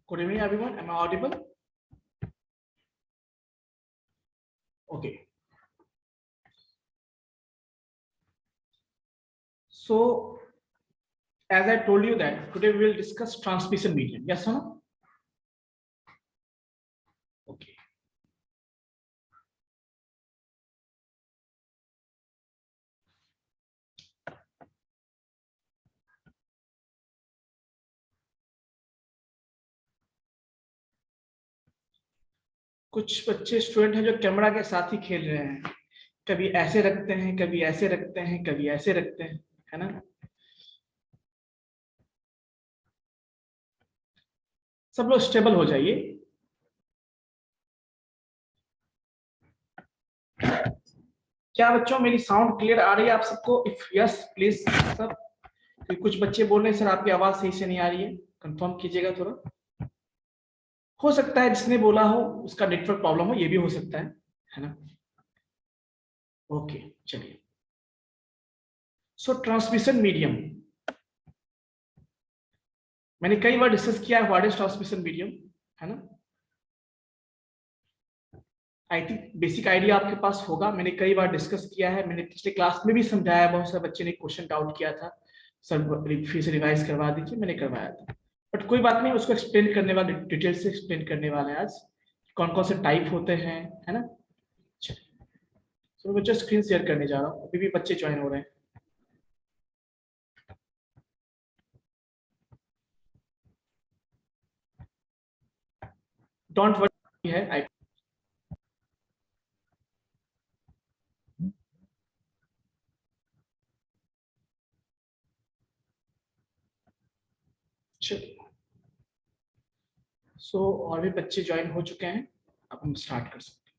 Good evening, everyone. Am I audible? Okay. So, as I told you that today we will discuss transmission medium. Yes or no? Okay. कुछ बच्चे student हैं जो camera के साथ ही खेल रहे हैं, कभी ऐसे रखते हैं, कभी ऐसे रखते हैं, कभी ऐसे रखते हैं, है ना? सब लोग स्टेबल हो जाइए। क्या बच्चों मेरी साउंड क्लियर आ रही है आप सबको? इफ यस प्लीज सब। कुछ बच्चे बोल रहे हैं सर आपकी आवाज सही से नहीं आ रही है, कंफर्म कीजिएगा थोड़ा। हो सकता है जिसने बोला हो उसका नेटवर्क प्रॉब्लम हो, ये भी हो सकता है ना? ओके चलिए। सो ट्रांसमिशन मीडियम मैंने कई बार डिस्कस किया है, व्हाट इज ट्रांसमिशन मीडियम, है ना? आई थिंक बेसिक आइडिया आपके पास होगा, मैंने कई बार डिस्कस किया है, मैंने पिछले क्लास में भी समझाया, बहुत सारे बच्चे ने क्वेश्चन डाउट किया था सर फिर से रिवाइज करवा दीजिए, मैंने करवाया था। बट कोई बात नहीं, उसको एक्सप्लेन करने वाले, डिटेल से एक्सप्लेन करने वाले हैं आज, कौन कौन से टाइप होते हैं, है ना? तो बच्चे स्क्रीन शेयर करने जा रहा हूँ, अभी भी बच्चे ज्वाइन हो रहे हैं। डोंट वरी है आई सो और भी बच्चे ज्वाइन हो चुके हैं, अब हम स्टार्ट कर सकते हैं।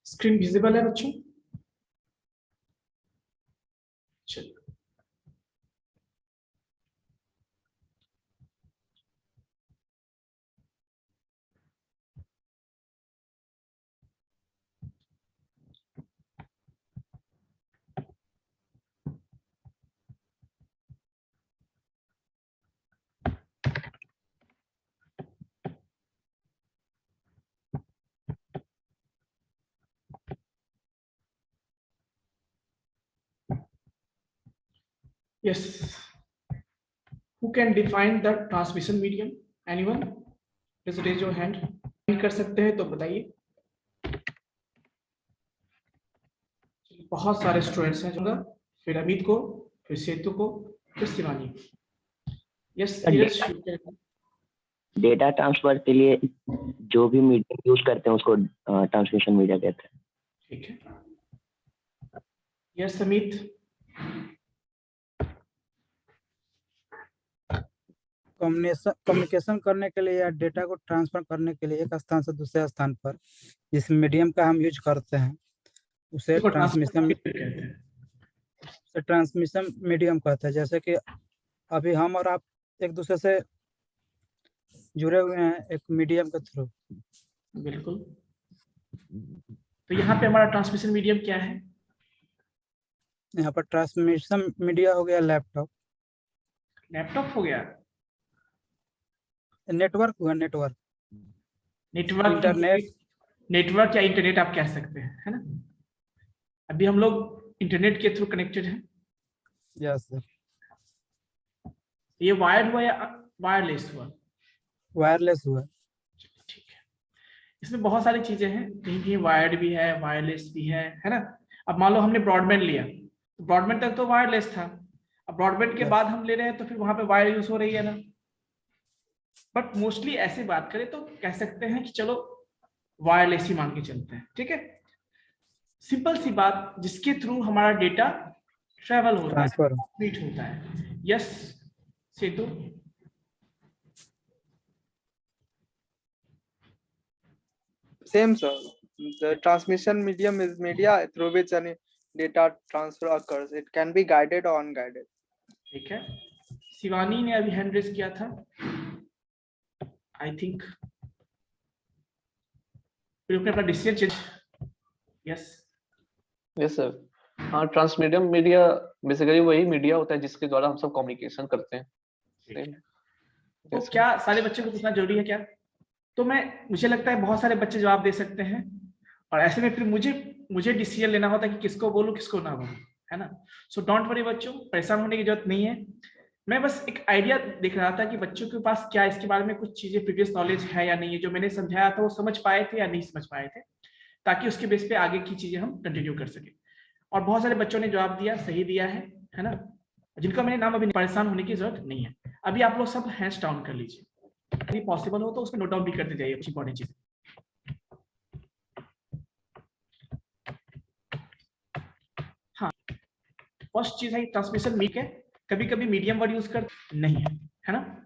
स्क्रीन विजिबल है बच्चों? चलिए। Yes. Who can define the transmission medium? Anyone? Please raise your hand. कर सकते हैं तो बताइए। बहुत सारे स्टूडेंट्स हैं जो, फिर अमित को, फिर सेतु को, फिर शिवानी। यस डेटा ट्रांसफर के लिए जो भी मीडियम यूज करते हैं उसको ट्रांसमिशन मीडिया कहते हैं। ठीक है। यस अमित। कम्युनिकेशन करने के लिए या डेटा को ट्रांसफर करने के लिए एक स्थान से दूसरे स्थान पर जिस मीडियम का हम यूज करते हैं उसे ट्रांसमिशन मीडियम कहते हैं। जैसे कि अभी हम और आप एक दूसरे से जुड़े हुए हैं एक मीडियम के थ्रू। बिल्कुल। तो यहाँ पे हमारा ट्रांसमिशन मीडियम क्या है? यहाँ पर ट्रांसमिशन मीडिया हो गया लैपटॉप। लैपटॉप हो गया? नेटवर्क हुआ, नेटवर्क इंटरनेट, नेटवर्क या इंटरनेट आप कह सकते हैं, है ना? अभी हम लोग इंटरनेट के थ्रू कनेक्टेड हैं। Yes sir. ये वायर्ड हुआ या वायरलेस हुआ? वायरलेस हुआ। ठीक है। इसमें बहुत सारी चीजें हैं, कहीं कहीं वायर्ड भी है, वायरलेस भी है ना? अब मान लो हमने ब्रॉडबैंड लिया, तो ब्रॉडबैंड तक तो वायरलेस था, अब ब्रॉडबैंड के बाद हम ले रहे हैं तो फिर वहां पे वायर यूज हो रही है ना? बट मोस्टली ऐसी बात करें तो कह सकते हैं कि चलो वायरलेस ही मान के चलते हैं, ठीक है? सिंपल सी बात, जिसके थ्रू हमारा डेटा ट्रेवल होता है, ट्रांसमिट होता है। Yes Setu. Same, sir. The transmission medium is media through which any data transfer occurs. It can be guided or unguided. ठीक है। शिवानी ने अभी हैंड रेज किया था। आई थिंक फिर अपने अपना decision change. Yes yes sir. हाँ, ट्रांसमीडियम मीडिया बेसिकली वही मीडिया होता है जिसके द्वारा हम सब कम्युनिकेशन करते हैं। तो Yes, क्या सारे बच्चों को पूछना जरूरी है क्या? तो मुझे लगता है बहुत सारे बच्चे जवाब दे सकते हैं, और ऐसे में फिर मुझे डिसीजन लेना होता है कि किसको बोलूं किसको ना बोलूं, है ना। सो डोंट वरी बच्चों, परेशान होने की जरूरत नहीं है। मैं बस एक आइडिया देख रहा था कि बच्चों के पास क्या इसके बारे में कुछ चीजें प्रीवियस नॉलेज है या नहीं है, जो मैंने समझाया था वो समझ पाए थे या नहीं समझ पाए थे, ताकि उसके बेस पे आगे की चीजें हम कंटिन्यू कर सके। और बहुत सारे बच्चों ने जवाब दिया, सही दिया है ना, जिनका मैंने नाम अभी परेशान होने की जरूरत नहीं है। अभी आप लोग सब हैंड्स डाउन कर लीजिए, यदि पॉसिबल हो तो उसमें नोट डाउन भी करते जाइए कुछ इंपॉर्टेंट चीजें। हाँ, फर्स्ट चीज है ट्रांसमिशन मीक है, कभी कभी मीडियम वर्ड यूज कर नहीं है ना।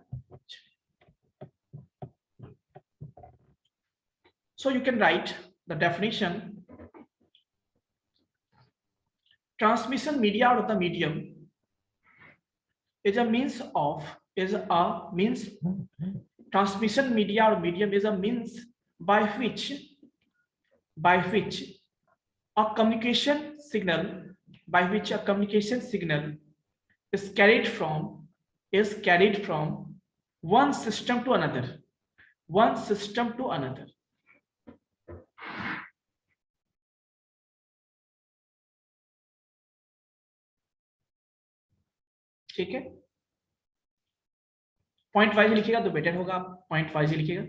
सो you can write the definition, transmission media or the medium is a means transmission media or medium is a means by which a communication signal is carried from one system to another, ठीक है। Point wise लिखिएगा तो better होगा, आप point wise लिखिएगा।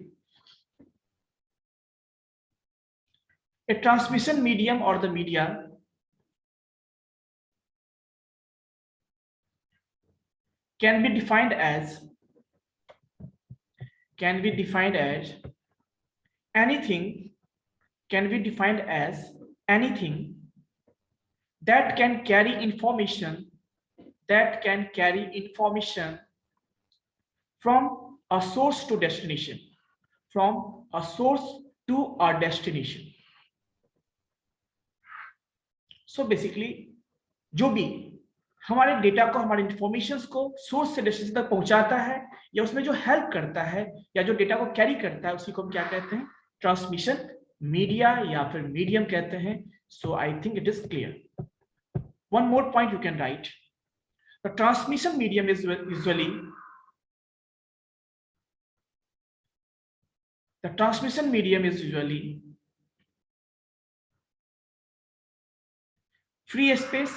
ए transmission medium और the media can be defined as anything that can carry information from a source to destination, so basically जो भी हमारे डेटा को, हमारे इंफॉर्मेशन को सोर्स से डेस्टिनेशन तक पहुंचाता है, या उसमें जो हेल्प करता है या जो डेटा को कैरी करता है, उसी को हम क्या कहते हैं, ट्रांसमिशन मीडिया या फिर मीडियम कहते हैं। So I think it is clear. One more point you can write, the transmission medium is usually free space,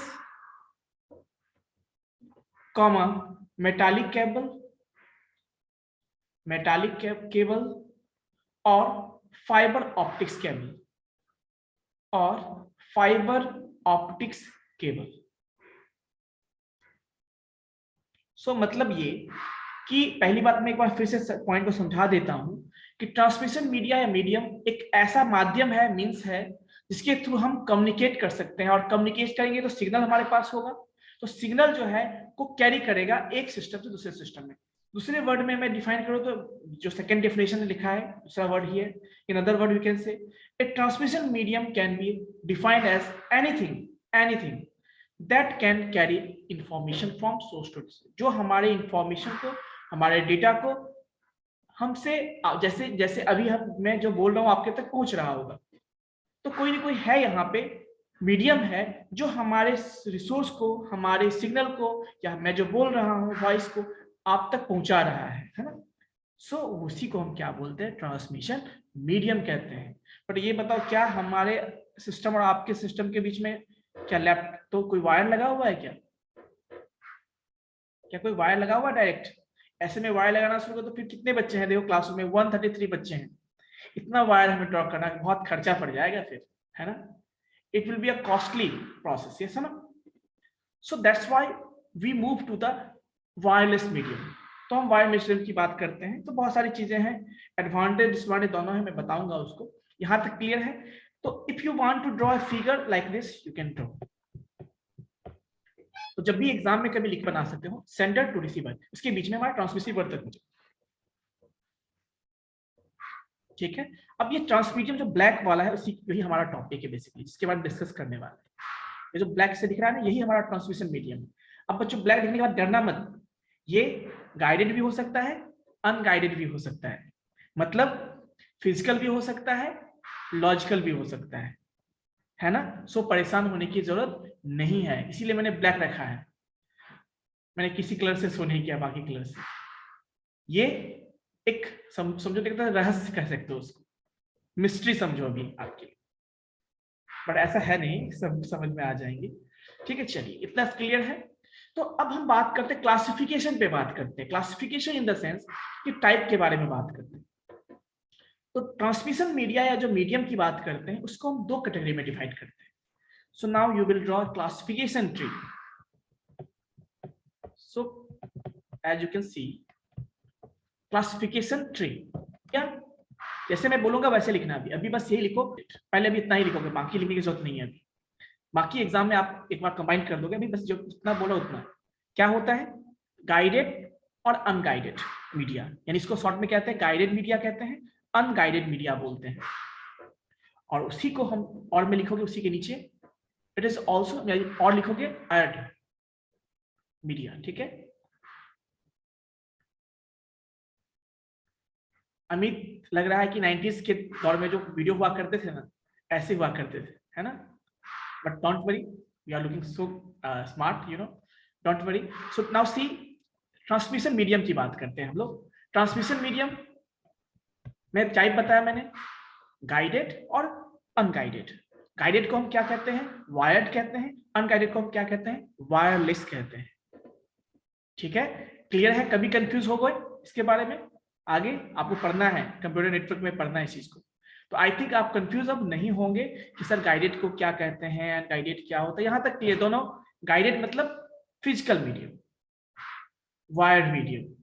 comma metallic cable और फाइबर ऑप्टिक्स केबल। सो मतलब ये कि पहली बात मैं एक बार फिर से पॉइंट को समझा देता हूं कि ट्रांसमिशन मीडिया या मीडियम एक ऐसा माध्यम है, मींस है, जिसके थ्रू हम कम्युनिकेट कर सकते हैं, और कम्युनिकेट करेंगे तो सिग्नल हमारे पास होगा, तो सिग्नल जो है को कैरी करेगा एक सिस्टम से दूसरे सिस्टम में। दूसरे वर्ड में मैं डिफाइन करूं तो जो सेकंड डेफिनेशन लिखा है, दूसरा वर्ड ही है, in other word we can say a transmission medium can be defined as anything that can carry information from source to destination, जो हमारे इंफॉर्मेशन को, हमारे डेटा को हमसे, जैसे अभी मैं जो बोल रहा हूँ आपके तक पहुंच रहा होगा, तो कोई ना कोई है यहाँ पे मीडियम है जो हमारे रिसोर्स को, हमारे सिग्नल को, या मैं जो बोल रहा हूँ वॉइस को आप तक पहुंचा रहा है ना। सो उसी को हम क्या बोलते हैं, ट्रांसमिशन मीडियम कहते हैं। बट ये बताओ, क्या हमारे सिस्टम और आपके सिस्टम के बीच में क्या तो कोई वायर लगा हुआ है क्या कोई वायर लगा हुआ है डायरेक्ट? ऐसे में वायर लगाना शुरू करो तो फिर कितने बच्चे हैं, देखो क्लासरूम में 133 बच्चे हैं, इतना वायर हमें ड्रॉ करना बहुत खर्चा पड़ जाएगा फिर, है ना। It will be a costly process, yes or no? So that's why we move to the wireless medium. तो हम वायरलेस मीडियम की बात करते हैं, तो बहुत सारी चीजें हैं, एडवांटेज डिसएडवांटेज दोनों है, मैं बताऊंगा उसको। यहाँ तक क्लियर है? तो if you want to draw a figure like this, you can draw. तो जब भी एग्जाम में कभी लिख बना सकते हो, सेंडर टू रिसीवर, इसके बीच में हमारा ट्रांसमिसिवर तक मुझे, ठीक है। अब ये ट्रांसमीडियम जो ब्लैक वाला है, उसी यही हमारा टॉपिक है बेसिकली, जिसके बाद डिस्कस करने वाला है। ये जो ब्लैक से दिख रहा है ना, यही हमारा ट्रांसमिशन मीडियम है। अब बच्चों ब्लैक दिखने के बाद डरना मत, ये गाइडेड भी हो सकता है, अनगाइडेड भी हो सकता है। मतलब फिजिकल भी हो सकता है, लॉजिकल भी हो सकता है ना। सो परेशान होने की जरूरत नहीं है, इसीलिए मैंने ब्लैक रखा है, मैंने किसी कलर से शो नहीं किया बाकी कलर से। ये एक समझो देखते हैं, रहस्य कह सकते हो उसको, मिस्ट्री समझो अभी आपके लिए, बट ऐसा है नहीं, सब समझ में आ जाएंगे। ठीक है, चलिए इतना क्लियर है। तो अब हम बात करते हैं क्लासिफिकेशन पे, बात करते हैं क्लासिफिकेशन इन द सेंस कि टाइप के बारे में बात करते हैं। तो ट्रांसमिशन मीडिया या जो मीडियम की बात करते हैं उसको हम दो कैटेगरी में डिवाइड करते हैं। So now you will draw classification tree. So as you can see classification tree, क्या जैसे मैं बोलूंगा वैसे लिखना, अभी बस यही लिखो, पहले अभी इतना ही लिखोगे, बाकी लिखने की जरूरत नहीं है अभी। बाकी एग्जाम में आप एक बार कंबाइन कर दोगे, अभी बस जो इतना बोला उतना। क्या होता है गाइडेड और अनगाइडेड मीडिया, यानी इसको शॉर्ट में कहते हैं गाइडेड मीडिया कहते हैं, अनगाइडेड मीडिया बोलते हैं। और उसी को हम और में लिखोगे, उसी के नीचे इट इज ऑल्सो, और लिखोगे वायर्ड मीडिया। ठीक है, अमित लग रहा है कि 90s के दौर में जो वीडियो हुआ करते थे ना, ऐसे हुआ करते थे, है ना। But don't worry, you are looking so smart, you know, don't worry. So now see transmission medium की बात करते हैं हम लोग। ट्रांसमिशन मीडियम में टाइप बताया मैंने, गाइडेड और अनगाइडेड। गाइडेड को हम क्या कहते हैं, वायर्ड कहते हैं, अनगाइडेड को हम क्या कहते हैं, वायरलेस कहते हैं। ठीक है, क्लियर है, कभी कंफ्यूज हो गए इसके बारे में? आगे आपको पढ़ना है, कंप्यूटर नेटवर्क में पढ़ना है इस चीज को, तो आई थिंक आप कंफ्यूज अब नहीं होंगे कि सर गाइडेड को क्या कहते हैं, अनगाइडेड क्या होता है। यहां तक क्लियर दोनों? गाइडेड मतलब physical medium, wired medium.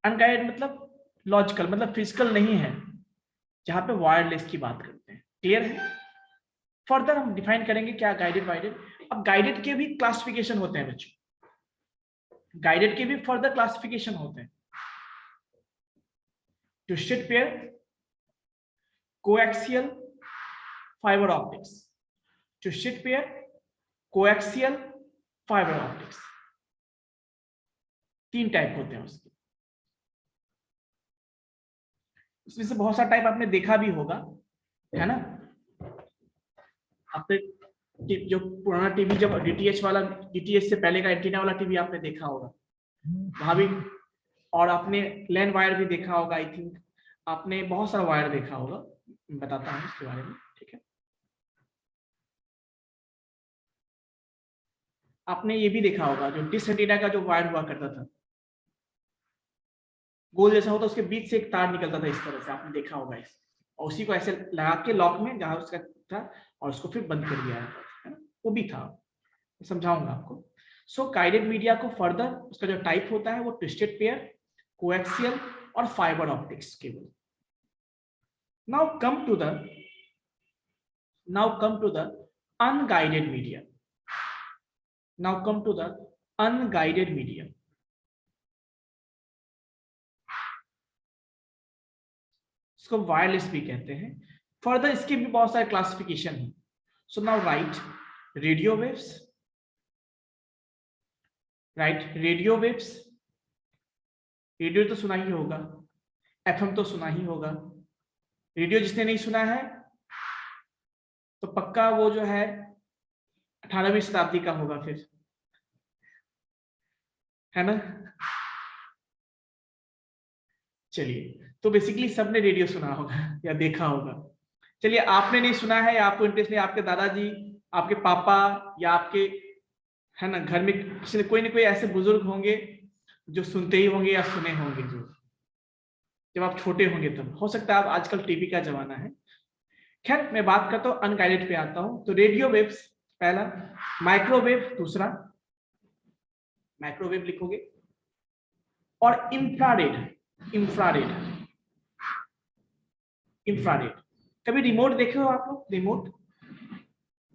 Unguided मतलब लॉजिकल, मतलब फिजिकल नहीं है, जहां पे वायरलेस की बात करते हैं। क्लियर है? फर्दर हम डिफाइन करेंगे क्या गाइडेड वाइडेड। अब गाइडेड के भी क्लासिफिकेशन होते हैं बच्चों, गाइडेड के भी फर्दर क्लासिफिकेशन होते हैं। Twisted pair, coaxial, fibre optics. Twisted pair, coaxial, fibre optics, तीन टाइप होते हैं उसके। उसमें से बहुत सारा टाइप आपने देखा भी होगा, है ना। आपने जो पुराना टीवी, जब डीटीएच वाला, डीटीएच से पहले का एंटीना वाला टीवी आपने देखा होगा, वहां भी, और आपने लैंड वायर भी देखा होगा, आई थिंक आपने बहुत सारा वायर देखा होगा, बताता हूँ इसके बारे में। ठीक है, आपने ये भी देखा होगा जो डिश एंटीना का जो वायर हुआ करता था, गोल जैसा होता, उसके बीच से एक तार निकलता था इस तरह से, आपने देखा होगा इस, और उसी को ऐसे लगा के लॉक में जहां उसका था, और उसको फिर बंद कर दिया है ना, वो भी था, समझाऊंगा आपको। सो गाइडेड मीडिया को फर्दर उसका जो टाइप होता है वो ट्विस्टेड पेयर, कोएक्सियल और fibre optics cable. Now come to the unguided media. Now come to the unguided media. इसको वायरलेस भी कहते हैं। फर्दर इसके भी बहुत सारे क्लासिफिकेशन है। So now right radio waves, right radio waves. Radio तो सुना ही होगा, एफएम तो सुना ही होगा। रेडियो जिसने नहीं सुना है तो पक्का वो जो है 18वीं शताब्दी का होगा फिर, है ना। चलिए, तो बेसिकली सबने रेडियो सुना होगा या देखा होगा। चलिए, आपने नहीं सुना है या आपको इंटरेस्ट नहीं, आपके दादाजी, आपके पापा, या आपके, है ना, घर में किसी ने कोई ना कोई ऐसे बुजुर्ग होंगे जो सुनते ही होंगे या सुने होंगे, जो जब आप छोटे होंगे तब। हो सकता है अब आजकल टीवी का जमाना है। खैर, मैं बात करता हूँ अनगाइडेड पे आता हूँ। तो रेडियो वेव्स पहला, माइक्रोवेव दूसरा, माइक्रोवेव लिखोगे, और इंफ्रारेड। Infrared, infrared. कभी रिमोट देखे हो आप लोग? रिमोट,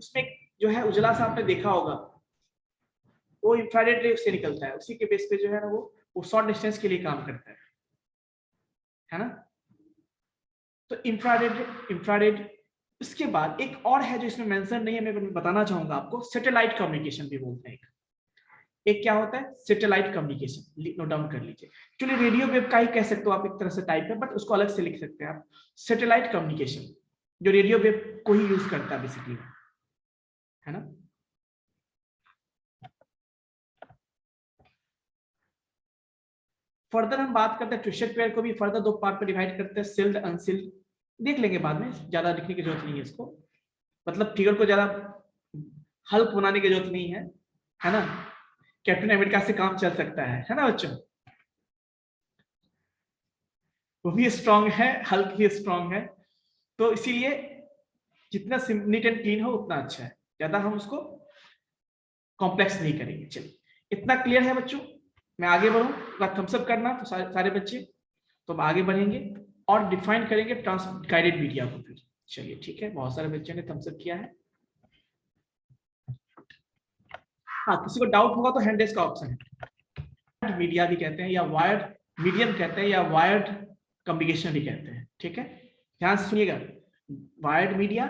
उसमें जो है उजला सा आपने देखा होगा, वो इंफ्रारेड रे से निकलता है, उसी के बेस पे जो है ना वो शॉर्ट डिस्टेंस के लिए काम करता है ना। तो इंफ्रारेड। इसके बाद एक और है जो इसमें मेंशन नहीं है, मैं बताना चाहूंगा आपको, सैटेलाइट कम्युनिकेशन भी बोलते हैं। एक क्या होता है सैटेलाइट कम्युनिकेशन, नोट डाउन कर लीजिए। एक्चुअली रेडियो वेव का ही कह सकते हो आप एक तरह से टाइप है, बट उसको अलग से लिख सकते हैं आप। सैटेलाइट कम्युनिकेशन जो रेडियो वेव को ही यूज करता है बेसिकली, है ना। फर्दर हम बात करते हैं ट्विस्टेड पेयर को भी फर्दर दो पार्ट में डिवाइड करते हैं, सील्ड अनसील्ड, देख लेंगे बाद में, ज्यादा लिखने की जरूरत नहीं है इसको, मतलब फिगर को ज्यादा हल्क बनाने की जरूरत नहीं है ना। कैप्टन अमेरिका से काम चल सकता है ना बच्चों, वो भी स्ट्रांग है, हल्क भी स्ट्रांग है, तो इसीलिए जितना नीट एंड क्लीन हो उतना अच्छा है, ज्यादा हम उसको कॉम्प्लेक्स नहीं करेंगे। चलिए इतना क्लियर है बच्चों, मैं आगे बढ़ूं, अगर थम्सअप करना तो सारे बच्चे, तो हम आगे बढ़ेंगे और डिफाइन करेंगे ट्रांस गाइडेड मीडिया को फिर। चलिए ठीक है, बहुत सारे बच्चों ने थम्सअप किया है। हाँ, किसी को डाउट होगा तो हैंड रेज का ऑप्शन है। मीडिया भी कहते हैं या वायर्ड मीडियम कहते हैं या वायर्ड कम्युनिकेशन भी कहते हैं, ठीक है, ध्यान से सुनिएगा। वायर्ड मीडिया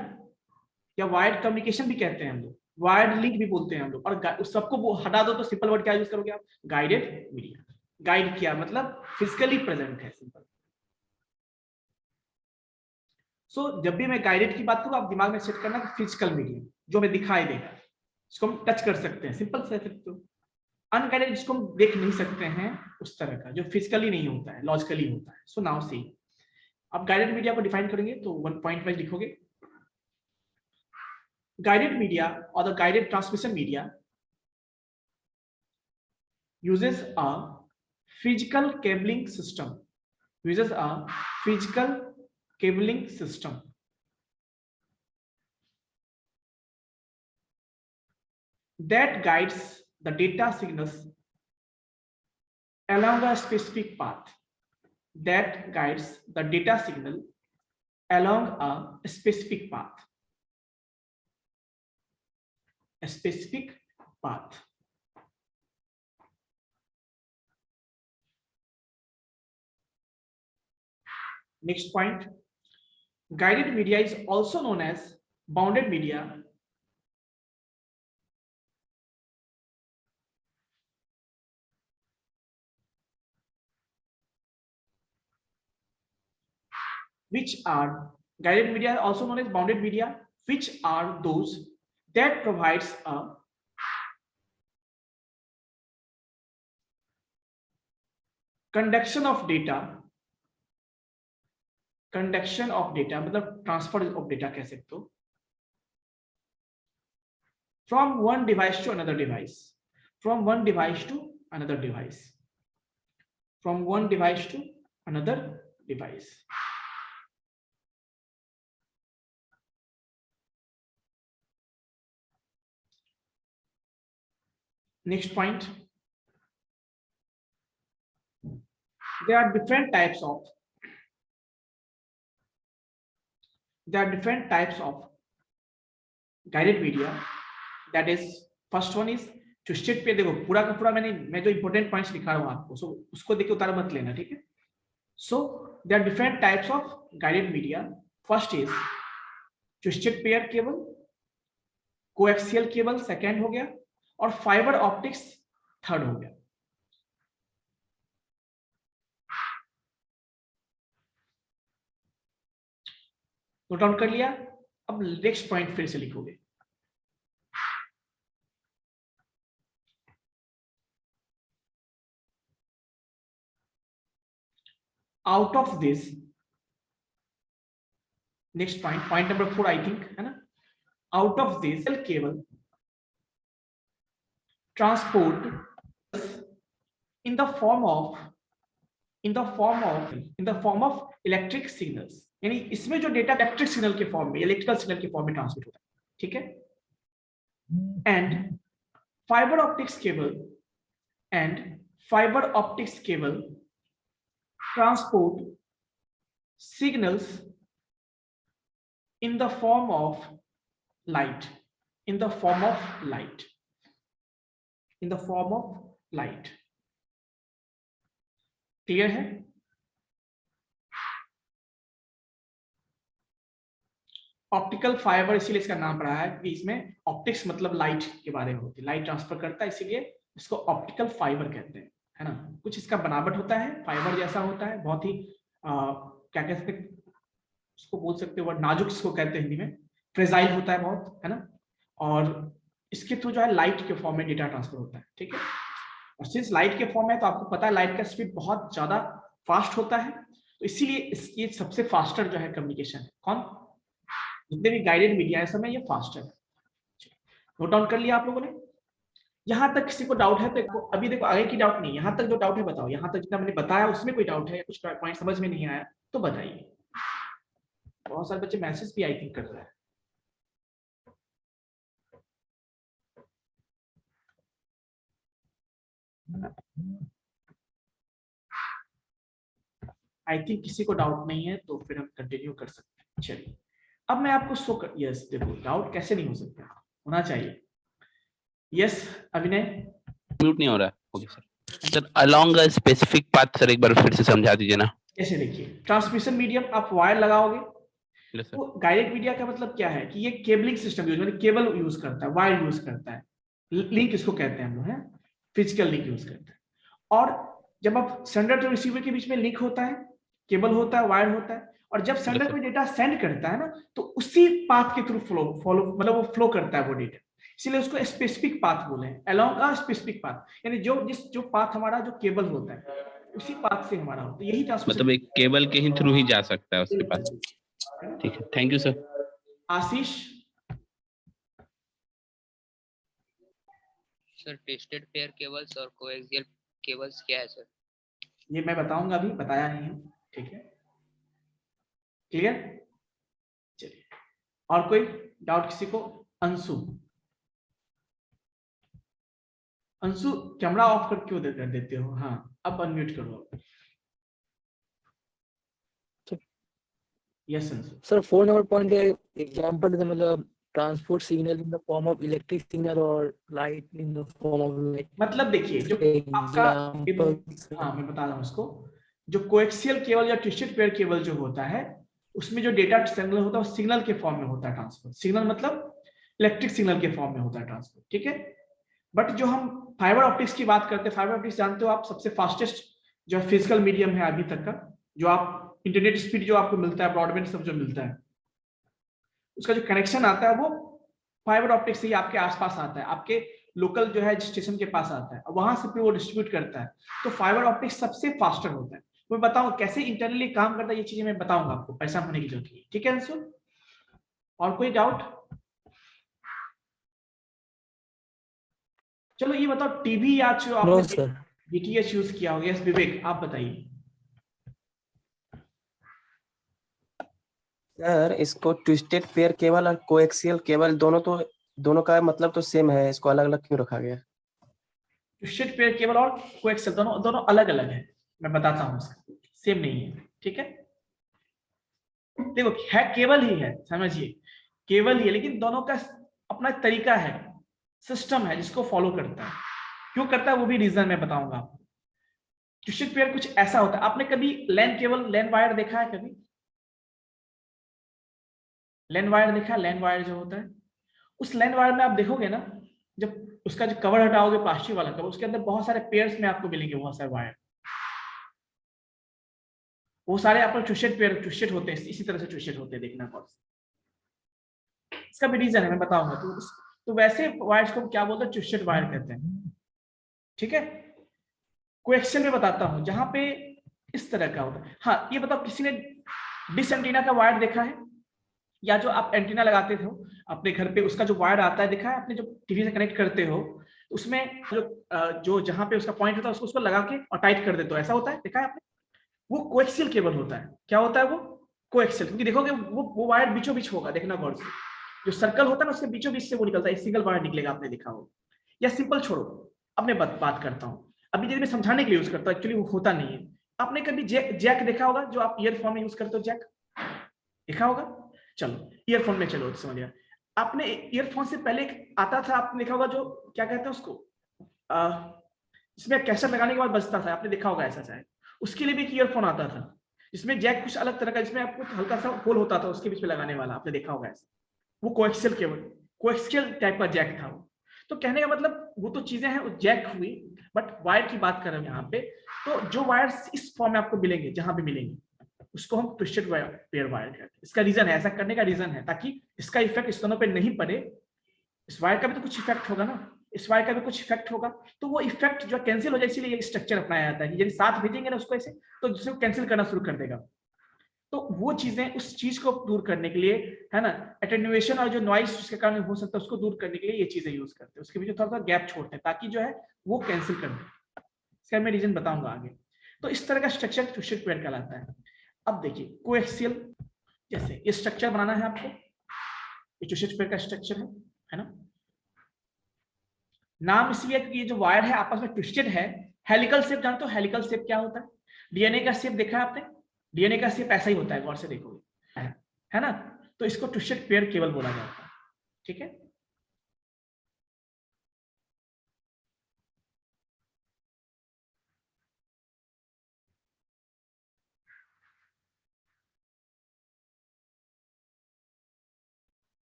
या वायर्ड कम्युनिकेशन भी कहते हैं हम लोग, वायर्ड लिंक भी बोलते हैं हम लोग, और उस सबको वो हटा दो तो सिंपल वर्ड क्या यूज करोगे आप, गाइडेड मीडिया। गाइड किया मतलब फिजिकली प्रेजेंट है, सिंपल। सो जब भी मैं गाइडेड की बात करूं आप दिमाग में सेट करना कि फिजिकल मीडियम जो हमें दिखाई देगा, इसको हम टच कर सकते हैं, सिंपल से सकते हो। अनगाइडेड जिसको हम देख नहीं सकते हैं, उस तरह का जो फिजिकली नहीं होता है, लॉजिकली होता है। सो नाउ सी, अब गाइडेड मीडिया को डिफाइन करेंगे तो वन पॉइंट वाइज लिखोगे। Guided media or the guided transmission media uses a physical cabling system, uses a physical cabling system that guides the data signals along a specific path, that guides the data signal along a specific path, a specific path. Next point, guided media is also known as bounded media, which are guided media also known as bounded media, which are those that provides a conduction of data, conduction of data मतलब transfer of data कह सकते हो, from one device to another device, from one device to another device, from one device to another device. Next point, there are different types of guided media, that is first one is twisted पे। देखो पूरा का पूरा मैं जो important points लिखा रहा हूं आपको, सो उसको देख के उतार मत लेना, ठीक है। So there are different types of guided media. First is twisted pair cable, coaxial cable second हो गया, और फाइबर ऑप्टिक्स थर्ड हो गया। नोट डाउन कर लिया। अब नेक्स्ट पॉइंट फिर से लिखोगे, out of this, next point number 4 I think, है ना। Out of this cable transport in the form of electric signals, यानी इसमें जो डेटा इलेक्ट्रिक सिग्नल के फॉर्म में, इलेक्ट्रिकल सिग्नल के फॉर्म में ट्रांसमिट होता है, ठीक है। And fibre optics cable transport signals in the form of light, in the form of light, clear है। ऑप्टिकल फाइबर इसीलिए इसका नाम पड़ा है कि इसमें ऑप्टिक्स मतलब लाइट के बारे में होती है, लाइट ट्रांसफर करता है, इसीलिए इसको ऑप्टिकल फाइबर कहते हैं, है ना। कुछ इसका बनावट होता है, फाइबर जैसा होता है, बहुत ही क्या कह सकते, उसको बोल सकते हो नाजुक, इसको कहते हैं हिंदी में, फ्रेजाइल होता है बहुत, है ना। और इसके थ्रू जो है लाइट के फॉर्म में डेटा ट्रांसफर होता है, ठीक है। और सिंस लाइट के फॉर्म है तो आपको पता है लाइट का स्पीड बहुत ज्यादा फास्ट होता है, तो इसीलिए ये सबसे फास्टर जो है कम्युनिकेशन है। कौन, जितने भी गाइडेड मीडिया है समय ये फास्टर है। नोट डाउन कर लिया आप लोगों ने? यहाँ तक किसी को डाउट है तो अभी देखो, आगे की डाउट नहीं, यहाँ तक जो डाउट है बताओ। यहाँ तक जितना मैंने बताया उसमें कोई डाउट है, कुछ पॉइंट समझ में नहीं आया तो बताइए। बहुत सारे बच्चे मैसेज भी आई थिंक कर रहे हैं। आई थिंक किसी को डाउट नहीं है तो फिर हम कंटिन्यू कर सकते हैं। चलिए अब मैं आपको शो कर, यस देखो डाउट कैसे नहीं हो सकता, होना चाहिए। यस अभिनय, म्यूट नहीं हो रहा है। Okay sir. Sir along a specific path sir एक बार फिर से समझा दीजिए ना। ऐसे देखिए, ट्रांसमिशन मीडियम आप वायर लगाओगे, यस सर। तो गाइडेड मीडिया का मतलब क्या है कि ये केबलिंग सिस्टम यूज, मतलब केबल यूज करता है, वायर यूज करता है, लिंक इसको कहते हैं हम लोग, है फिजिकल लिंक यूज करता है। और जब आप सेंडर टू रिसीवर के बीच में लिंक होता है, केबल होता है, वायर होता है, और जब सेंडर कोई डेटा सेंड करता है ना तो उसी पाथ के थ्रू फॉलो मतलब वो फ्लो करता है वो डेटा, इसलिए उसको स्पेसिफिक पाथ बोले हैं, अलोंग अ स्पेसिफिक पाथ, यानी जो पाथ हमारा जो केबल होता है उसी पाथ से हमारा होता है, यही ट्रांसमिशन। मतलब एक केबल के ही थ्रू ही जा सकता है उसके पास। ठीक है, thank you sir. Ashish, sir tested pair cables और कोएक्सियल केबल्स क्या है सर? ये मैं बताऊंगा, अभी बताया नहीं है, ठीक है, क्लियर। चलिए और कोई डाउट किसी को? अंशु, अंशु कैमरा ऑफ कर क्यों कर देते हो? हाँ अब अनम्यूट करो। Yes Anshu. Sir, 4 number point example is मतलब transport signal in the form of electric signal or light in the form of light. मतलब देखिए जो आपका, हाँ मैं बता रहा हूँ उसको, जो कोएक्सियल केबल या ट्विस्टेड पेयर केबल जो होता है उसमें जो डेटा सिग्नल होता है वो सिग्नल के फॉर्म में होता है ट्रांसफर। सिग्नल मतलब इलेक्ट्रिक सिग्नल के फॉर्म में होता है ट्रांसफर, ठीक है। बट जो हम फाइबर ऑप्टिक्स की बात करते हैं, फाइबर ऑप्टिक्स जानते हो आप, सबसे फास्टेस्ट जो फिजिकल मीडियम है अभी तक का, जो आप इंटरनेट स्पीड जो आपको मिलता है, ब्रॉडबैंड सब जो मिलता है, उसका जो कनेक्शन आता है वो फाइबर ऑप्टिक्स से ही आपके आसपास आता है, आपके लोकल जो है स्टेशन के पास आता है, वहां से फिर वो डिस्ट्रीब्यूट करता है। तो फाइबर ऑप्टिक्स सबसे फास्टर होता है। मैं बताऊं कैसे इंटरनली काम करता है, ये चीजें मैं बताऊंगा आपको, परेशान होने की जरूरत नहीं, ठीक है अंशु। और कोई डाउट? चलो ये बताओ, टीवी या जो आपने डीटीएच यूज किया होगा, यस विवेक आप बताइए। सर इसको ट्विस्टेड पेयर केबल और कोएक्सियल केबल दोनों का मतलब तो सेम है, इसको अलग अलग क्यों रखा गया? ट्विस्टेड पेयर केबल और कोएक्सियल दोनों अलग अलग है, मैं बताता हूँ, सेम नहीं है, ठीक है। देखो है केबल ही है, समझिए केबल ही है, लेकिन दोनों का अपना तरीका है, सिस्टम है जिसको फॉलो करता है। क्यों करता है वो भी रीजन मैं बताऊंगा आपको। ट्विस्टेड पेयर कुछ ऐसा होता है, आपने कभी लैन केबल, लैन वायर देखा है कभी? लैन वायर देखा? लैन वायर जो होता है, उस लैन वायर में आप देखोगे ना, जब उसका जो कवर हटाओगे प्लास्टिक वाला कवर, उसके अंदर बहुत सारे पेयर्स में आपको मिलेंगे, बहुत सारे वायर, वो सारे आपको ट्विस्टेड पेयर ट्विस्टेड होते हैं, इसी तरह से ट्विस्टेड होते हैं, देखना कौन सा, इसका भी रीजन है मैं बताऊंगा। तो वैसे वायर्स को क्या बोलते हैं? ट्विस्टेड वायर कहते हैं, ठीक है। कोएक्सियल में बताता हूं, जहां पे इस तरह का होता है। हाँ ये बताओ, किसी ने डिश एंटीना का वायर देखा है, या जो आप एंटीना लगाते थे अपने घर पे, उसका जो वायर आता है देखा है आपने, जो टीवी से कनेक्ट करते हो, उसमें जो जहां पे उसका पॉइंट होता है उसको लगा के और टाइट कर देते हो, ऐसा होता है, देखा है आपने? वो कोएक्सियल केबल होता है। क्या होता है वो? कोएक्सियल। क्योंकि देखोगे वो वायर बीचों बीच होगा, देखना गौर से, जो सर्कल होता है ना उसके बीचों बीच से वो निकलता है, सिंगल वायर निकलेगा, आपने देखा हो। या सिंपल छोड़ो, अब मैं बात करता हूँ, अभी मैं समझाने के लिए यूज करता हूँ, एक्चुअली वो होता नहीं है। आपने कभी जैक देखा होगा, जो आप ईयरफोन में यूज करते हो, जैक देखा होगा? चलो ईयरफोन में चलो समझ गया। आपने ईयरफोन से पहले आता था, आपने देखा होगा, जो क्या कहते हैं उसको, जिसमें कैसेट लगाने के बाद बजता था, आपने देखा होगा ऐसा शायद। उसके लिए भी एक ईयरफोन आता था जिसमें जैक कुछ अलग तरह का, जिसमें आपको हल्का सा होल होता था उसके बीच में लगाने वाला, आपने देखा होगा ऐसा। वो कोएक्सियल केबल, कोएक्सियल टाइप का जैक था वो। तो कहने का मतलब वो तो चीजें हैं जैक हुई, बट वायर की बात कर रहे हैं यहाँ पे। तो जो वायर्स इस फॉर्म में आपको मिलेंगे, जहां पे मिलेंगे, उसको हम ट्विस्टेड पेयर वायर कहते हैं। इसका रीजन है, ऐसा करने का रीजन है ताकि इसका इफेक्ट इस दोनों पे नहीं पड़े। इस वायर का भी तो कुछ इफेक्ट होगा ना, इस वायर का भी कुछ इफेक्ट होगा, तो वो इफेक्ट जो कैंसिल हो जाए, इसीलिए ये स्ट्रक्चर अपनाया जाता है कि यदि साथ भेजेंगे ना उसको ऐसे, तो दूसरे को कैंसिल करना शुरू कर देगा। तो वो चीजें, उस चीज को दूर करने के लिए, है ना, एटेन्युएशन और जो नॉइस उसके कारण हो सकता है उसको दूर करने के लिए ये चीजें यूज करते हैं। उसके बीच थोड़ा सा गैप छोड़ते हैं ताकि जो है वो कैंसिल कर दे। इसका मैं रीजन बताऊंगा आगे। तो इस तरह का स्ट्रक्चर ट्विस्टेड पेयर कहलाता है। अब देखिए कोएक्सियल, जैसे ये स्ट्रक्चर बनाना है आपको, ये ट्विस्टेड पेयर का स्ट्रक्चर है ना। नाम इसलिए कि ये जो वायर है आपस में ट्विस्टेड है। हेलिकल शेप जानते हो, हेलिकल शेप क्या होता है? डीएनए का शेप देखा है आपने? डीएनए का शेप ऐसा ही होता है, गौर से देखोगे, है ना। तो इसको ट्विस्टेड पेयर केबल बोला जाता है, ठीक है।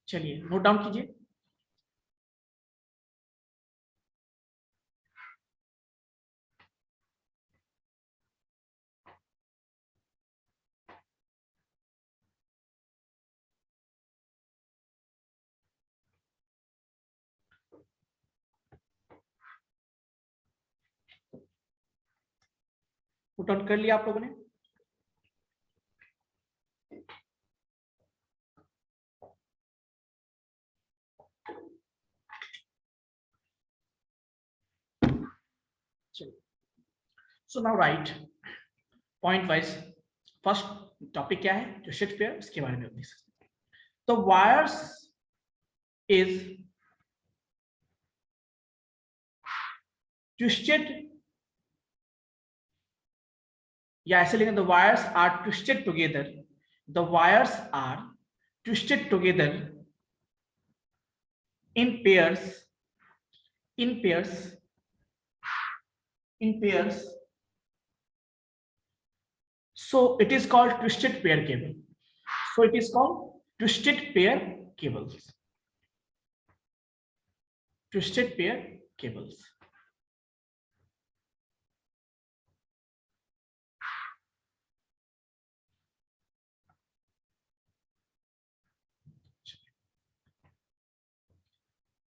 चलिए नोट डाउन कीजिए। नोट डाउन कर लिया आप लोगों ने? So now right point wise. First topic क्या है? ट्विस्टेड पेयर, इसके बारे में देख सकते हैं। तो वायर्स इज ट्विस्टेड, या ऐसे लिखें, the wires are twisted together, the wires are twisted together in pairs, so it is called twisted pair cable. So it is called twisted pair cables. Twisted pair cables.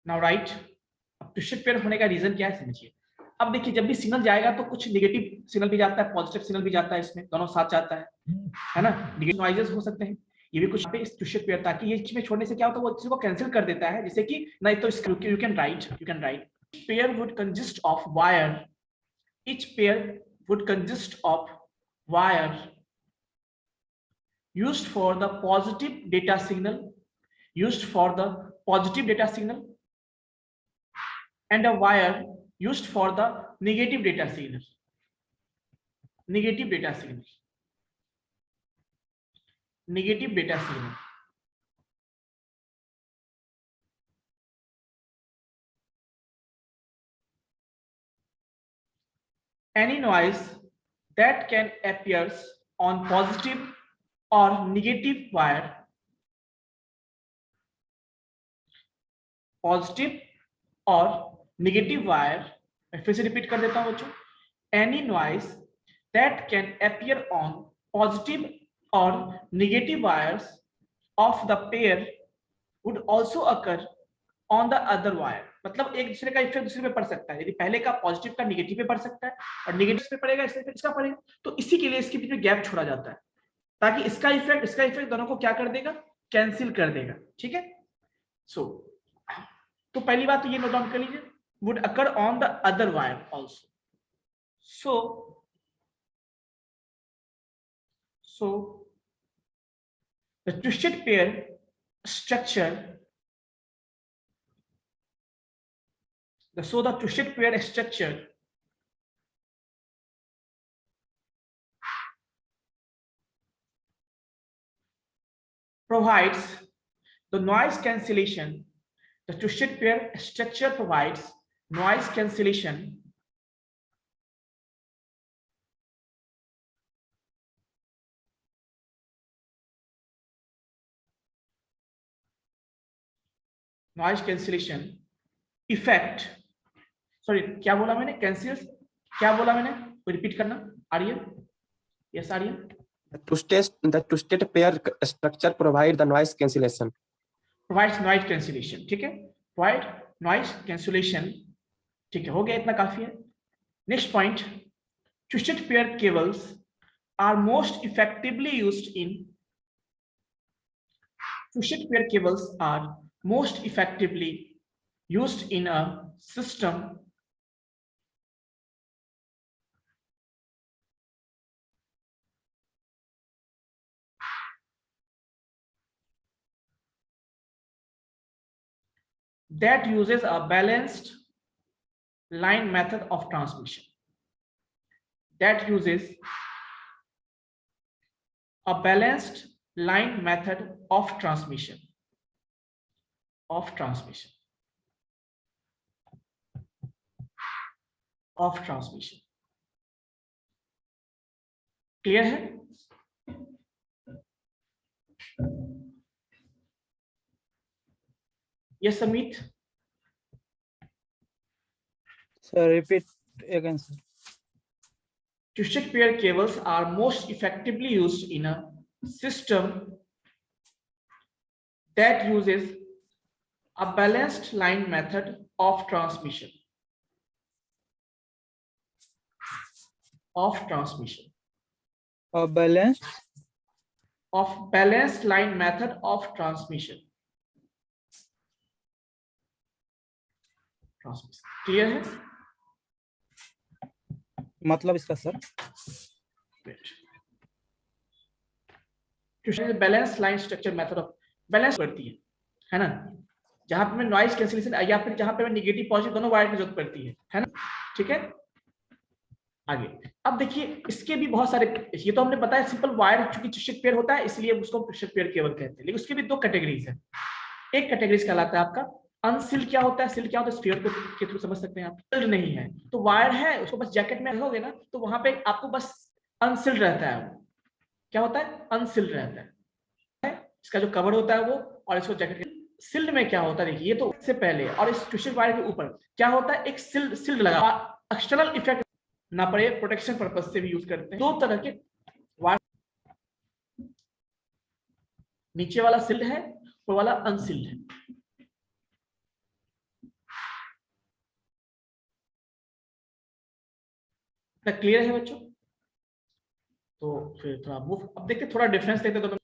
Now right, अब twisted pair होने का reason क्या है समझिए। अब देखिए जब भी सिग्नल जाएगा तो कुछ नेगेटिव सिग्नल भी जाता है, पॉजिटिव सिग्नल भी जाता है, इसमें दोनों साथ जाता है ना। नेगेटिव नॉइजेस हो सकते हैं, ये भी कुछ पे इस ट्विस्टेड पेयर, ताकि ये इसमें छोड़ने से क्या होता है, वो चीज को कैंसिल कर देता है। जैसे कि नहीं तो you can right pair would consist of wire, each pair would consist of wire used for the positive data signal, and a wire used for the negative data signal. Negative data signal. Any noise that can appear on positive or negative wire, मैं फिर से repeat कर देता हूं बच्चों। Any noise that can appear on positive or negative wires of the pair would also occur on the other wire. मतलब एक दूसरे का इफेक्ट दूसरे पे पड़ सकता है। यदि पहले का पॉजिटिव का नेगेटिव पे पड़ सकता है और नेगेटिव पे पड़ेगा, इसका पड़ेगा, तो इसी के लिए इसके बीच में गैप छोड़ा जाता है ताकि इसका इफेक्ट दोनों को क्या कर देगा, कैंसिल कर देगा, ठीक है। तो पहली बात तो ये नोट डाउन कर लीजिए, would occur on the other wire also. So the twisted pair structure, the twisted pair structure provides the noise cancellation. The twisted pair structure provides noise cancellation noise cancellation effect, sorry क्या बोला मैंने, cancel क्या बोला मैंने, repeat करना Aryan, yes Aryan. The two-state pair structure provide the noise cancellation. Provides noise cancellation, ठीक है, provide noise cancellation, ठीक है, हो गया, इतना काफी है। Next point, twisted pair cables are most effectively used in, twisted pair cables are most effectively used in a system that uses a balanced line method of transmission, that uses a balanced line method of transmission, of transmission, of transmission, clear है? Yes, Amit. Sir, repeat again, sir. Twisted pair cables are most effectively used in a system that uses a balanced line method of transmission, of transmission, A balanced of balanced line method of transmission, clear है? मतलब इसका sir, balance line structure method of balance करती है ना, जहां पे noise cancellation या फिर जहां पे नेगेटिव पॉजिटिव दोनों वायर की जरूरत पड़ती है ना, ठीक है। आगे अब देखिए, इसके भी बहुत सारे, ये तो हमने बताया सिंपल वायर चूंकि ट्विस्टेड पेयर होता है इसलिए उसको ट्विस्टेड पेयर केबल कहते हैं, लेकिन उसके भी दो कैटेगरीज है। एक कैटेगरीज कहलाता है आपका अनसिल्ड, क्या होता है सिल्ड, क्या होता है स्फीयर के थ्रू समझ सकते हैं आप, सिल्ड नहीं है तो वायर है उसको बस जैकेट में रखोगे ना तो वहां पे आपको बस अनसिल्ड रहता है, वो क्या होता है अनसिल्ड रहता है, इसका जो कवर होता है वो, और इसको जैकेट। सिल्ड में क्या होता है देखिए, ये तो इससे पहले और इस ट्विस्टेड वायर के ऊपर क्या होता है, एक सिल्ड लगा, एक्सटर्नल इफेक्ट ना पड़े, प्रोटेक्शन पर्पस से भी यूज करते हैं। दो तरह के वायर, नीचे वाला सिल्ड है, ऊपर वाला अनसिल्ड है। क्लियर है बच्चों? तो फिर थोड़ा मूव, अब देखते थोड़ा डिफरेंस देखते तो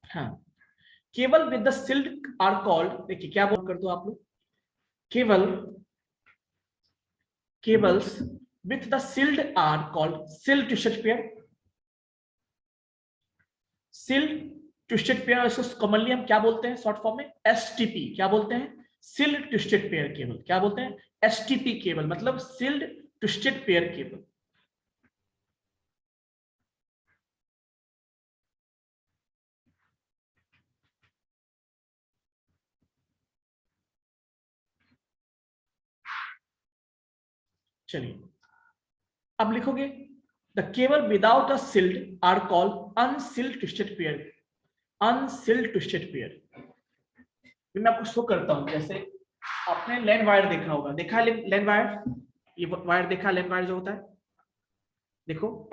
हाँ, cable with the shield are called, देखिए क्या बोल कर दो आप लोग, cables with the shield are called shield twisted pair, shield twisted pair, इसको कॉमनली हम क्या बोलते हैं शॉर्ट फॉर्म में, एसटीपी, क्या बोलते हैं, सिल्ड ट्विस्टेड पेयर केबल, क्या बोलते हैं, एसटीपी केबल, मतलब सिल्ड ट्विस्टेड पेयर केबल। चलिए अब लिखोगे, the cable without a shielded are called unshielded twisted pair, unshielded twisted pair. मैं आपको शो करता हूं, जैसे आपने लैंड वायर देखा होगा, देखा है लैंड वायर, ये वायर देखा, लैंड वायर जो होता है, देखो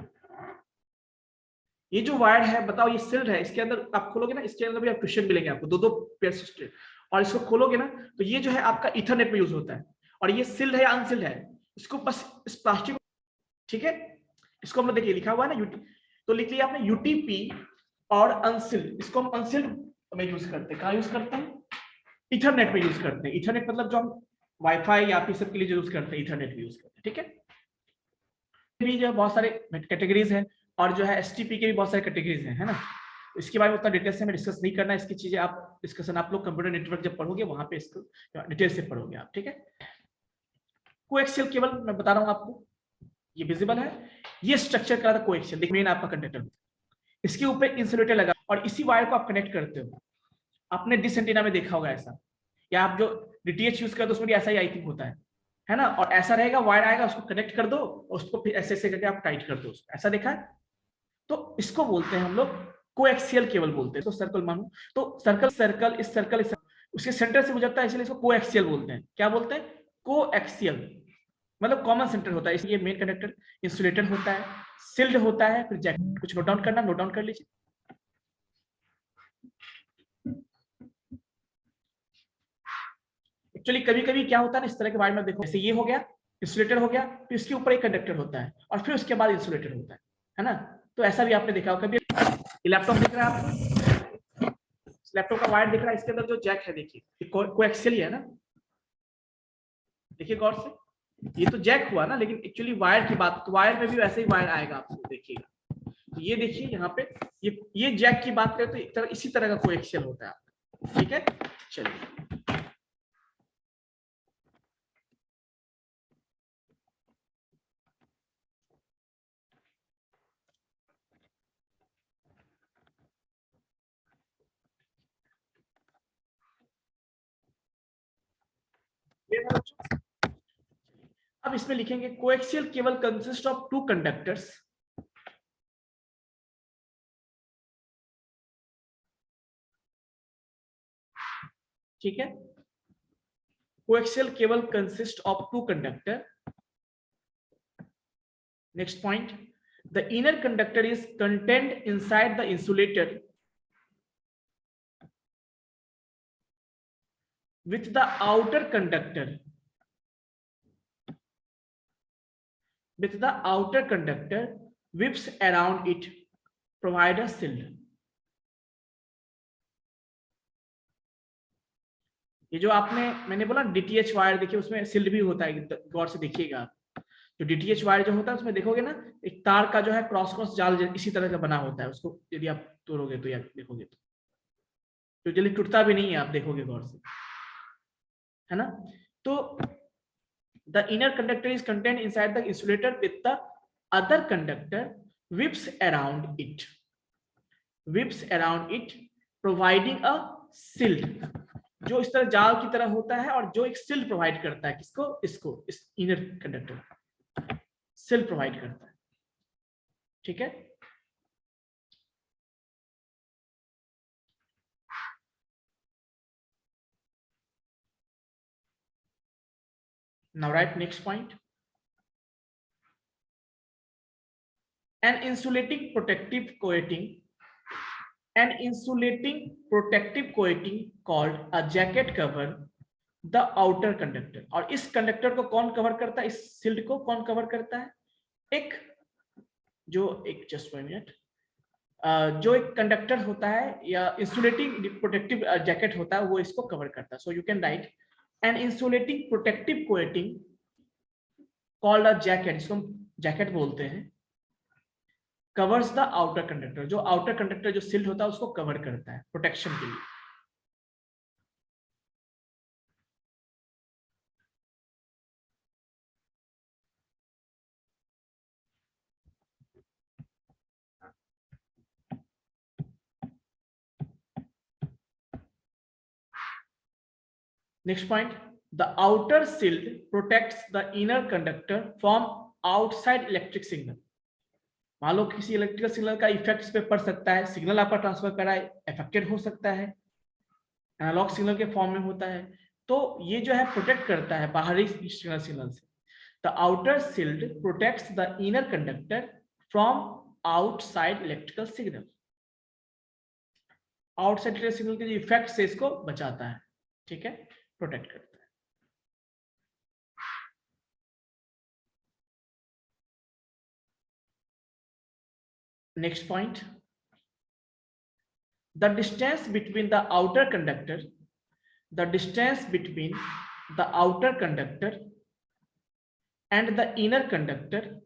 ये जो वायर है, बताओ ये सिल्ड है, इसके अंदर आप खोलोगे ना, इसके अंदर भी आप ट्विस्टेड मिलेंगे आपको, दो दो पेयर ट्विस्टेड, और इसको खोलोगे ना तो ये जो है आपका ईथरनेट में यूज होता है, और ये सिल्ड है या अनसिल्ड है, इसको बस इस प्लास्टिक, ठीक है, इसको हम लोग देखिए लिखा हुआ है ना यूटी, तो लिख लिया आपने यूटीपी और अनसिल्ड, इसको हम अनसिल्ड में यूज करते हैं, कहाँ यूज करते हैं, इथरनेट में यूज करते हैं। इथरनेट मतलब जो हम वाईफाई या फिर सब के लिए यूज करते हैं, इथरनेट में यूज करते हैं, ठीक है। भी जो बहुत सारे कैटेगरीज हैं, और जो है एसटीपी के भी बहुत सारे कैटेगरीज हैं, है ना, इसके बारे में उतना डिटेल से हमें डिस्कस नहीं करना है, इसकी चीजें आप डिस्कशन आप लोग कंप्यूटर नेटवर्क जब पढ़ोगे वहां पे इसको डिटेल से पढ़ोगे आप, ठीक है। कोएक्सियल केबल मैं बता रहा हूँ आपको, ये विजिबल है, ये स्ट्रक्चर का कोएक्सियल, देखिए मेन आपका कंडक्टर, इसके ऊपर इंसुलेटर लगा और इसी वायर को आप कनेक्ट करते हो, आपने डिश एंटीना में देखा होगा ऐसा, या आप जो डीटीएच यूज करते हो उसमें भी ऐसा ही आई थिंक होता है ना, और ऐसा रहेगा, वायर आएगा, उसको कनेक्ट कर दो, उसको फिर ऐसे ऐसे करके आप टाइट कर दो, ऐसा देखा है। तो इसको बोलते हैं हम लोग कोएक्सियल केबल बोलते हैं। तो सर्कल मानो तो सर्कल इस सर्कल उसके सेंटर से गुजरता है, इसलिए इसको कोएक्सियल बोलते हैं। क्या बोलते हैं? कोएक्सियल, मतलब कॉमन सेंटर होता है। इसलिए मेन कंडक्टर इंसुलेटेड होता है, सील्ड होता है, फिर जैकेट। कुछ नोट डाउन करना, नोट डाउन कर लीजिए। एक्चुअली कभी कभी क्या होता है ना, इस तरह के वायर में देखो, जैसे ये हो गया इंसुलेटेड हो गया, फिर इसके ऊपर एक कंडक्टर होता है और फिर उसके बाद इंसुलेटेड होता है ना। तो ऐसा भी आपने देखा होगा। कभी लैपटॉप दिख रहा है आपको, लैपटॉप का वायर दिख रहा है, इसके अंदर जो जैक है देखिए कोएक्सियल ही है ना। देखिए गौर से, ये तो जैक हुआ ना, लेकिन एक्चुअली वायर की बात, तो वायर में भी वैसे ही वायर आएगा आपको, देखिएगा। तो ये देखिए यहाँ पे ये जैक की बात करें तो एक तरह इसी तरह का कोएक्सियल होता है। ठीक है, चलिए अब इसमें लिखेंगे coaxial cable consist of 2 conductors ठीक है। Coaxial cable consist of 2 conductor. Next point, the inner conductor is content inside the insulator with the outer conductor whips around it provide a shield। ये जो मैंने बोला डीटीएच वायर, देखिए उसमें shield भी होता है, गौर से देखिएगा। जो डीटीएच वायर जो होता है उसमें देखोगे ना, एक तार का जो है क्रॉस जाल इसी तरह का बना होता है। उसको यदि आप तोड़ोगे तो या देखोगे तो जल्दी टूटता भी नहीं है, आप देखोगे गौर से, है ना। तो the inner conductor is content inside the insulator with the other conductor whips around it providing a shield. जो इस तरह जाल की तरह होता है और जो एक शिल्ड प्रोवाइड करता है, किसको? इसको, इस इनर कंडक्टर शिल्ड प्रोवाइड करता है। ठीक है, now write next point, an insulating protective coating called a jacket cover the outer conductor। और इस कंडक्टर को कौन कवर करता है? इस शिल्ड को कौन कवर करता है? जस्ट 1 मिनट, जो एक कंडक्टर होता है या इंसुलेटिंग प्रोटेक्टिव जैकेट होता है, वो इसको कवर करता है। So you can write an insulating protective coating called a jacket, जिसको हम जैकेट बोलते हैं, कवर्स द आउटर कंडक्टर। जो आउटर कंडक्टर जो शिल्ड होता है उसको कवर करता है प्रोटेक्शन के लिए। Next point, the outer shield protects the inner conductor from outside electric signal। मान लो किसी इलेक्ट्रिकल सिग्नल का इफेक्ट इस पे पड़ सकता है, सिग्नल आपका ट्रांसफर करा है, अफेक्टेड हो सकता है, एनालॉग सिग्नल के फॉर्म में होता है, तो ये जो है प्रोटेक्ट करता है बाहरी सिग्नल से। The outer shield protects the inner conductor from outside electrical signal. Outside electrical signal के इफेक्ट से इसको बचाता है। ठीक है, प्रोटेक्ट करता है। Next point, the distance between the outer conductor and the inner conductor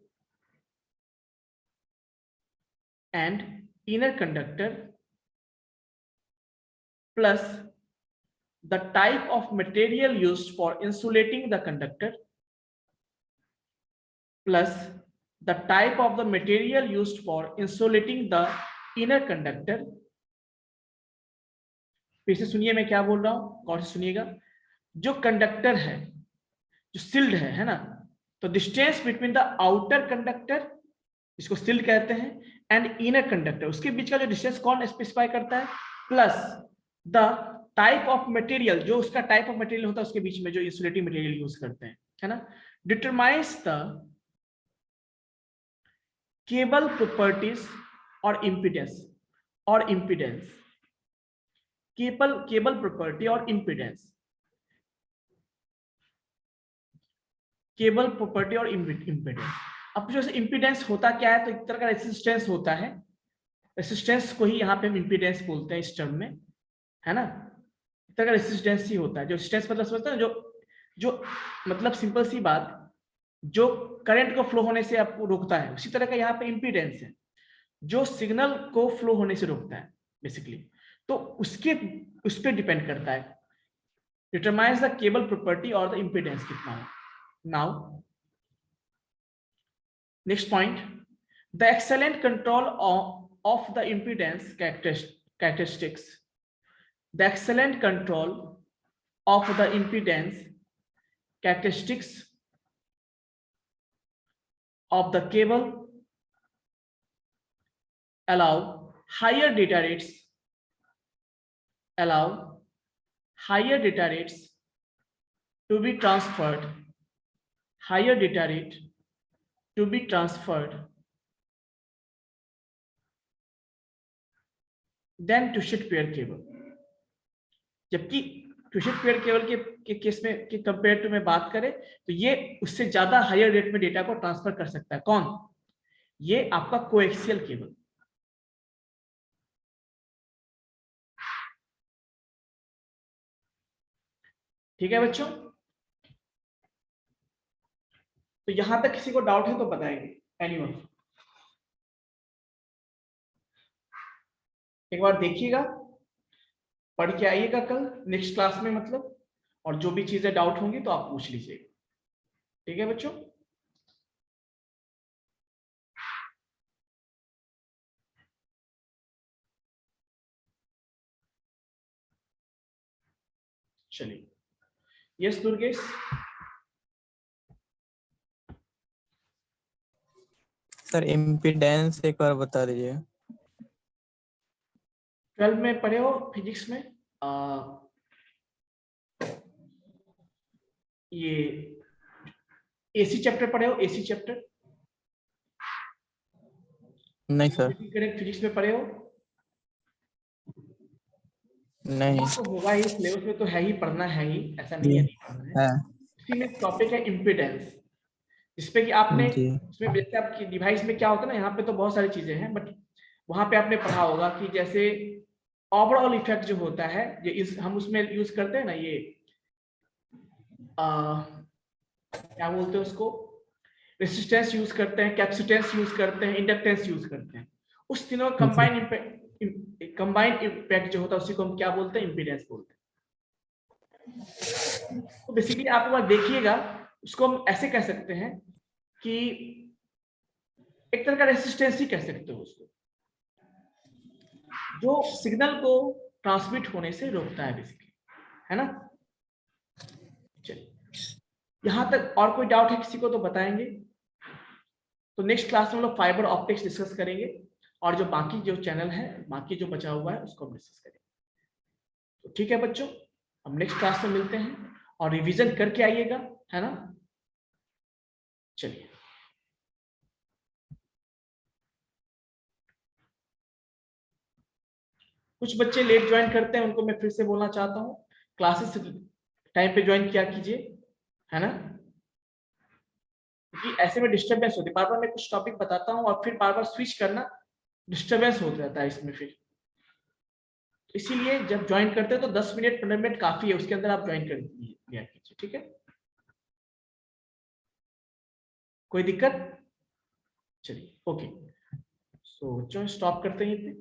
plus the type of material used for insulating the conductor plus the type of the material used for insulating the inner conductor। फिर से सुनिए मैं क्या बोल रहा हूं, गौर से सुनिएगा। जो कंडक्टर है, जो शिल्ड है ना, तो distance between the outer conductor, इसको शिल्ड कहते हैं, एंड इनर कंडक्टर, उसके बीच का जो डिस्टेंस कौन स्पेसिफाई करता है, plus the type of material, जो उसका टाइप ऑफ मटेरियल होता है उसके बीच में जो इंसुलेटिंग मटेरियल यूज करते हैं, है ना, डिटरमाइंस द केबल प्रॉपर्टीज और इम्पीडेंस, केबल प्रॉपर्टी और इम्पीडेंस, केबल प्रॉपर्टी और इम्पीडेंस। अब जो इम्पीडेंस होता क्या है, तो एक तरह का रेसिस्टेंस होता है, रेसिस्टेंस को ही यहाँ पे हम इम्पीडेंस बोलते हैं इस टर्म में, है ना, एक तरह का रेसिस्टेंस ही होता है। जो रेसिस्टेंस मतलब समझते हैं, जो मतलब सिंपल सी बात, जो करंट को फ्लो होने से आपको रोकता है, उसी तरह का यहाँ पे इम्पीडेंस है, जो सिग्नल को फ्लो होने से रोकता है बेसिकली। तो उस पर डिपेंड करता है, डिटरमाइंस द केबल प्रॉपर्टी और द इम्पीडेंस कितना है। Now next point, the excellent control of the impedance characteristics, the excellent control of the impedance characteristics of the cable allow higher data rates to be transferred, higher data rate to be transferred than twisted pair cable। जबकि twisted pair cable के case में के compare to में बात करें तो ये उससे ज्यादा हायर रेट में डेटा को ट्रांसफर कर सकता है। कौन? ये आपका कोएक्सियल केबल। ठीक है बच्चों, तो यहां तक किसी को डाउट है तो बताएंगे। एनीवन, एक बार देखिएगा, पढ़ के आइएगा कल नेक्स्ट क्लास में मतलब, और जो भी चीजें डाउट होंगी तो आप पूछ लीजिएगा। ठीक है बच्चों, चलिए। यस दुर्गेश, सर इम्पीडेंस एक बार बता दीजिए। 12 में पढ़े हो फिजिक्स में, ये एसी चैप्टर पढ़े हो? एसी चैप्टर नहीं सर, फिजिक्स में पढ़े हो? नहीं। तो होगा ही, सिलेबस में तो है ही, पढ़ना है ही, ऐसा नहीं है नहीं पढ़ना है। इसी में टॉपिक है इम्पीडेंस, जिसपे कि आपने उसमें जैसे आपकी डिवाइस में क्या होता है ना, यहाँ पे तो बहुत सारी चीजें हैं, बट वहां पे आपने पढ़ा होगा कि जैसे ओवरऑल इफेक्ट जो होता है, ये हम उसमें यूज करते हैं ना, ये क्या बोलते हैं उसको, रेसिस्टेंस यूज करते हैं, कैपेसिटेंस यूज करते हैं, इंडक्टेंस यूज करते हैं। उस तीनों कंबाइंड इम्पैक्ट जो होता है उसी को हम क्या बोलते हैं? इम्पीडेंस बोलते हैं। तो बेसिकली आप एक बार देखिएगा, उसको हम ऐसे कह सकते हैं कि एक तरह का रेसिस्टेंस ही कह सकते हो उसको, जो सिग्नल को ट्रांसमिट होने से रोकता है बेसिकली, है ना। चलिए, यहां तक और कोई डाउट है किसी को तो बताएंगे। तो नेक्स्ट क्लास में हम लोग फाइबर ऑप्टिक्स डिस्कस करेंगे, और जो बाकी जो चैनल है, बाकी जो बचा हुआ है उसको हम डिस्कस करेंगे। तो ठीक है बच्चों, हम नेक्स्ट क्लास में मिलते हैं, और रिवीजन करके आइएगा, है ना। चलिए, कुछ बच्चे लेट ज्वाइन करते हैं, उनको मैं फिर से बोलना चाहता हूँ, क्लासेस टाइम पे ज्वाइन किया कीजिए, है ना, क्योंकि ऐसे में डिस्टर्बेंस होती है। बार बार मैं कुछ टॉपिक बताता हूँ और फिर बार बार स्विच करना डिस्टर्बेंस होता रहता है इसमें फिर। इसीलिए जब ज्वाइन करते हैं तो 10 मिनट 15 मिनट काफी है, उसके अंदर आप ज्वाइन कर लिया कीजिए। ठीक है, कोई दिक्कत? चलिए, ओके। सो बच्चों स्टॉप करते हैं।